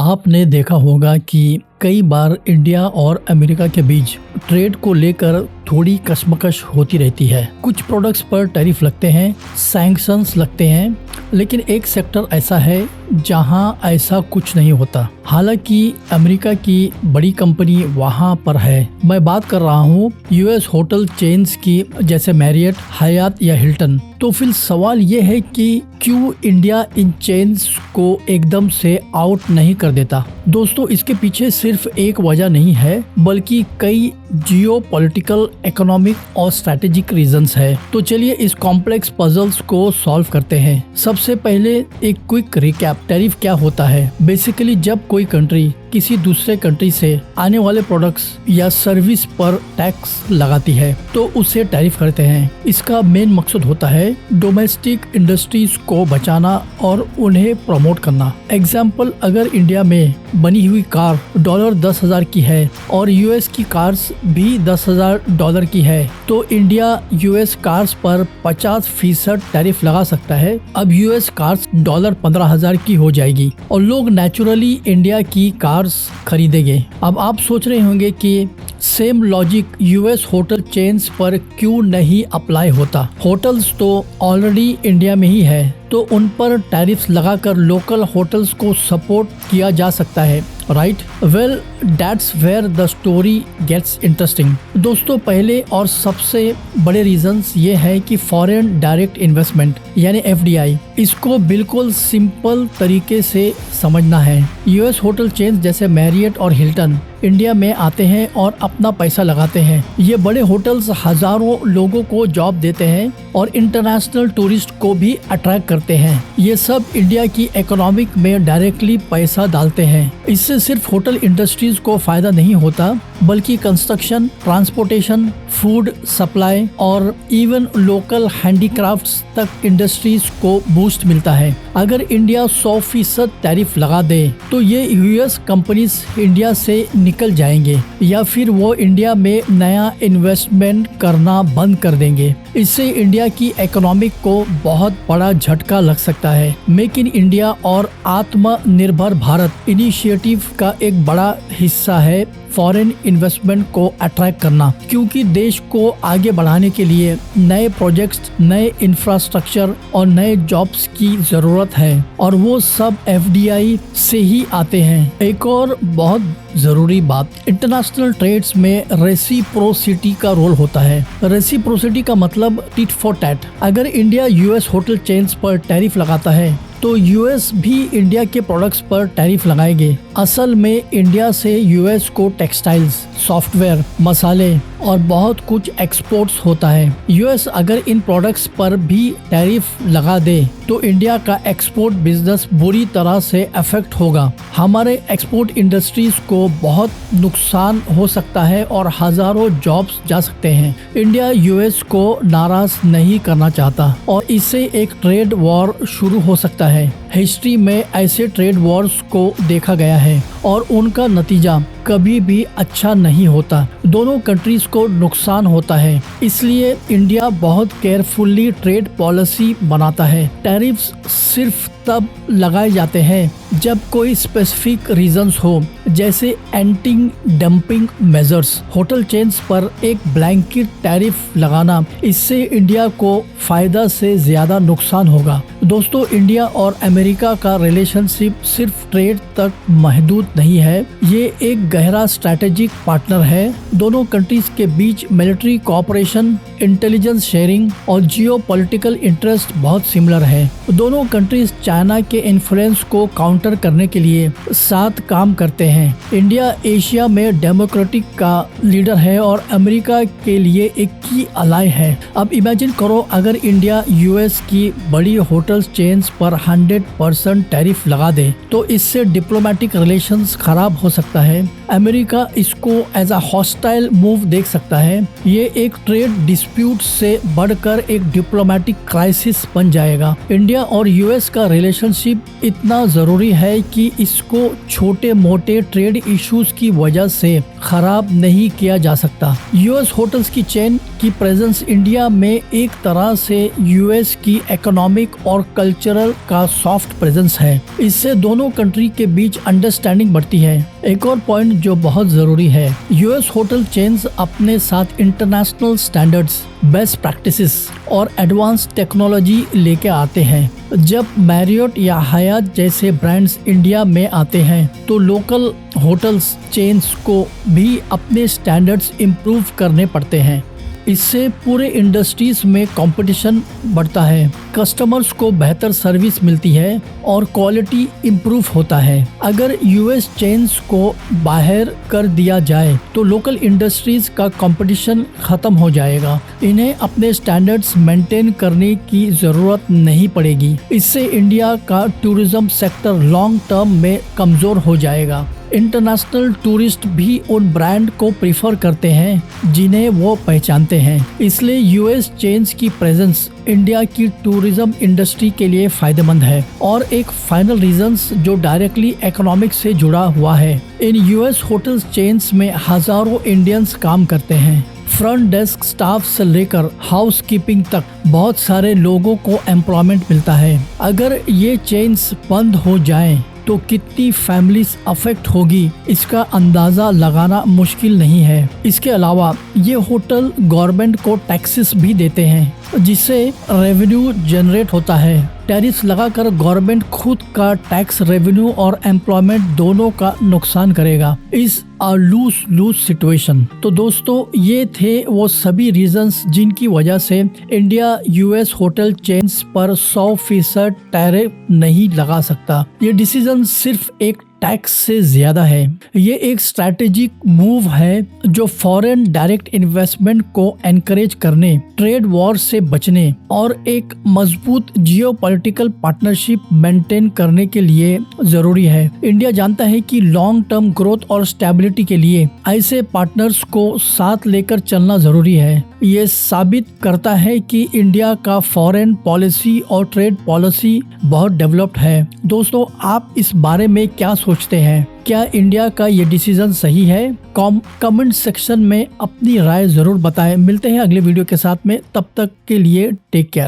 आपने देखा होगा कि कई बार इंडिया और अमेरिका के बीच ट्रेड को लेकर थोड़ी कशमकश होती रहती है। कुछ प्रोडक्ट्स पर टैरिफ लगते हैं, सैंक्शंस लगते हैं, लेकिन एक सेक्टर ऐसा है जहां ऐसा कुछ नहीं होता। हालांकि अमेरिका की बड़ी कंपनी वहां पर है। मैं बात कर रहा हूं यूएस होटल चेन्स की, जैसे मैरियट, हयात या हिल्टन। तो फिर सवाल ये है कि क्यों इंडिया इन चेन्स को एकदम से आउट नहीं कर देता। दोस्तों, इसके पीछे सिर्फ एक वजह नहीं है, बल्कि कई जियोपॉलिटिकल, इकोनॉमिक और स्ट्रैटेजिक रीजंस है। तो चलिए इस कॉम्प्लेक्स पजल्स को सॉल्व करते हैं। सबसे पहले एक क्विक रिकैप। टैरिफ क्या होता है? बेसिकली जब कोई कंट्री किसी दूसरे कंट्री से आने वाले प्रोडक्ट्स या सर्विस पर टैक्स लगाती है तो उसे टैरिफ करते हैं। इसका मेन मकसद होता है डोमेस्टिक इंडस्ट्रीज को बचाना और उन्हें प्रमोट करना। एग्जाम्पल, अगर इंडिया में बनी हुई कार $10,000 की है और यूएस की कार्स भी $10,000 की है, तो इंडिया यूएस कार्स पर 50% टैरिफ लगा सकता है। अब यूएस कार्स $15,000 की हो जाएगी और लोग नेचुरली इंडिया की कार्स खरीदेंगे। अब आप सोच रहे होंगे कि same logic US hotel chains पर क्यों नहीं अप्लाई होता। होटल्स तो ऑलरेडी इंडिया में ही है, तो उन पर टैरिफ्स लगाकर लोकल होटल्स को सपोर्ट किया जा सकता है, right? Well, that's where the story gets interesting. दोस्तों, पहले और सबसे बड़े रीजंस ये है कि फॉरेन डायरेक्ट इन्वेस्टमेंट यानी एफडीआई, इसको बिल्कुल सिंपल तरीके से समझना है। यूएस होटल चेन्स जैसे मैरियट और हिल्टन इंडिया में आते हैं और अपना पैसा लगाते हैं। ये बड़े होटल्स हजारों लोगों को जॉब देते हैं और इंटरनेशनल टूरिस्ट को भी अट्रैक्ट करते हैं। ये सब इंडिया की इकोनॉमिक में डायरेक्टली पैसा डालते हैं। इससे सिर्फ होटल इंडस्ट्रीज को फायदा नहीं होता, बल्कि कंस्ट्रक्शन, ट्रांसपोर्टेशन, फूड सप्लाई और इवन लोकल हैंडीक्राफ्ट्स तक इंडस्ट्रीज को बूस्ट मिलता है। अगर इंडिया 100% टैरिफ लगा दे तो ये यूएस कंपनीज इंडिया से निकल जाएंगे या फिर वो इंडिया में नया इन्वेस्टमेंट करना बंद कर देंगे। इससे इंडिया की इकोनॉमिक को बहुत बड़ा झटका लग सकता है। मेक इन इंडिया और आत्मनिर्भर भारत इनिशिएटिव का एक बड़ा हिस्सा है फॉरेन इन्वेस्टमेंट को अट्रैक्ट करना, क्योंकि देश को आगे बढ़ाने के लिए नए प्रोजेक्ट्स, नए इंफ्रास्ट्रक्चर और नए जॉब्स की जरूरत है और वो सब एफडीआई से ही आते हैं। एक और बहुत जरूरी बात, इंटरनेशनल ट्रेड्स में रेसिप्रोसिटी का रोल होता है। रेसिप्रोसिटी का मतलब टिट फॉर टैट। अगर इंडिया यूएस होटल चेन्स पर टैरिफ लगाता है तो यूएस भी इंडिया के प्रोडक्ट्स पर टैरिफ लगाएंगे। असल में इंडिया से यूएस को टेक्सटाइल्स, सॉफ्टवेयर, मसाले और बहुत कुछ एक्सपोर्ट्स होता है। यूएस अगर इन प्रोडक्ट्स पर भी टैरिफ लगा दे तो इंडिया का एक्सपोर्ट बिजनेस बुरी तरह से अफेक्ट होगा। हमारे एक्सपोर्ट इंडस्ट्रीज को बहुत नुकसान हो सकता है और हजारों जॉब्स जा सकते हैं। इंडिया यूएस को नाराज नहीं करना चाहता और इससे एक ट्रेड वॉर शुरू हो सकता है। हिस्ट्री में ऐसे ट्रेड वॉर्स को देखा गया है और उनका नतीजा कभी भी अच्छा नहीं होता। दोनों कंट्रीज को नुकसान होता है। इसलिए इंडिया बहुत केयरफुली ट्रेड पॉलिसी बनाता है। टैरिफ्स सिर्फ तब लगाए जाते हैं जब कोई स्पेसिफिक रीजंस हो, जैसे anti dumping measures. Hotel chains पर एक ब्लैंकेट टैरिफ लगाना, इससे इंडिया को फायदा से ज्यादा नुकसान होगा। दोस्तों, इंडिया और अमेरिका का रिलेशनशिप सिर्फ ट्रेड तक महदूद नहीं है, ये एक गहरा स्ट्रैटेजिक पार्टनर है। दोनों कंट्रीज के बीच मिलिट्री कोऑपरेशन, इंटेलिजेंस शेयरिंग और जियोपॉलिटिकल इंटरेस्ट बहुत सिमिलर है। दोनों कंट्रीज चाइना के इन्फ्लुएंस को काउंटर करने के लिए साथ काम करते हैं। इंडिया एशिया में डेमोक्रेटिक का लीडर है और अमेरिका के लिए एक की अलाई है। अब इमेजिन करो, अगर इंडिया यूएस की बड़ी होटल चेन्स पर 100% टैरिफ लगा दे तो इससे डिप्लोमेटिक रिलेशंस खराब हो सकता है। अमेरिका इसको एज अ हॉस्टाइल मूव देख सकता है। ये एक ट्रेड डिस्प्यूट से बढ़कर एक डिप्लोमेटिक क्राइसिस बन जाएगा। इंडिया और यूएस का रिलेशनशिप इतना जरूरी है कि इसको छोटे मोटे ट्रेड इश्यूज की वजह से खराब नहीं किया जा सकता। यूएस होटल्स की चेन की प्रेजेंस इंडिया में एक तरह से यूएस की इकोनॉमिक और कल्चरल का सॉफ्ट प्रेजेंस है। इससे दोनों कंट्री के बीच अंडरस्टैंडिंग बढ़ती है। एक और पॉइंट जो बहुत जरूरी है, यूएस होटल चेन्स अपने साथ इंटरनेशनल स्टैंडर्ड्स, बेस्ट प्रैक्टिसेस और एडवांस टेक्नोलॉजी लेके आते हैं। जब मैरियट या हयात जैसे ब्रांड्स इंडिया में आते हैं तो लोकल होटल्स चेन्स को भी अपने स्टैंडर्ड्स इम्प्रूव करने पड़ते हैं। इससे पूरे इंडस्ट्रीज में कंपटीशन बढ़ता है, कस्टमर्स को बेहतर सर्विस मिलती है और क्वालिटी इम्प्रूव होता है। अगर यूएस चेन्स को बाहर कर दिया जाए तो लोकल इंडस्ट्रीज का कंपटीशन खत्म हो जाएगा। इन्हें अपने स्टैंडर्ड्स मेंटेन करने की जरूरत नहीं पड़ेगी। इससे इंडिया का टूरिज्म सेक्टर लॉन्ग टर्म में कमजोर हो जाएगा। इंटरनेशनल टूरिस्ट भी उन ब्रांड को प्रीफर करते हैं जिन्हें वो पहचानते हैं। इसलिए यूएस चेन्स की प्रेजेंस इंडिया की टूरिज्म इंडस्ट्री के लिए फायदेमंद है। और एक फाइनल रीजंस जो डायरेक्टली इकोनॉमिक्स से जुड़ा हुआ है, इन यूएस होटल चेन्स में हजारों इंडियंस काम करते हैं। फ्रंट डेस्क स्टाफ से लेकर हाउस कीपिंग तक बहुत सारे लोगों को एम्प्लॉयमेंट मिलता है। अगर ये चेन्स बंद हो जाएं तो कितनी फैमिलीज अफेक्ट होगी इसका अंदाजा लगाना मुश्किल नहीं है। इसके अलावा ये होटल गवर्नमेंट को टैक्सेस भी देते हैं जिससे रेवेन्यू जनरेट होता है। टैरिफ लगाकर गवर्नमेंट खुद का टैक्स रेवेन्यू और एम्प्लॉयमेंट दोनों का नुकसान करेगा। इस लूज लूज सिचुएशन। तो दोस्तों ये थे वो सभी रीजंस जिनकी वजह से इंडिया यूएस होटल चेन्स पर 100% टैरिफ नहीं लगा सकता। ये डिसीजन सिर्फ एक टैक्स से ज्यादा है। ये एक स्ट्रैटेजिक मूव है जो फॉरेन डायरेक्ट इन्वेस्टमेंट को एनकरेज करने, ट्रेड वॉर से बचने और एक मजबूत जियोपॉलिटिकल पार्टनरशिप मेंटेन करने के लिए जरूरी है। इंडिया जानता है कि लॉन्ग टर्म ग्रोथ और स्टेबिलिटी के लिए ऐसे पार्टनर्स को साथ लेकर चलना जरूरी है। ये साबित करता है कि इंडिया का फॉरेन पॉलिसी और ट्रेड पॉलिसी बहुत डेवलप्ड है। दोस्तों आप इस बारे में क्या सोचते हैं? क्या इंडिया का ये डिसीजन सही है? कमेंट सेक्शन में अपनी राय जरूर बताएं। मिलते हैं अगले वीडियो के साथ में, तब तक के लिए टेक केयर।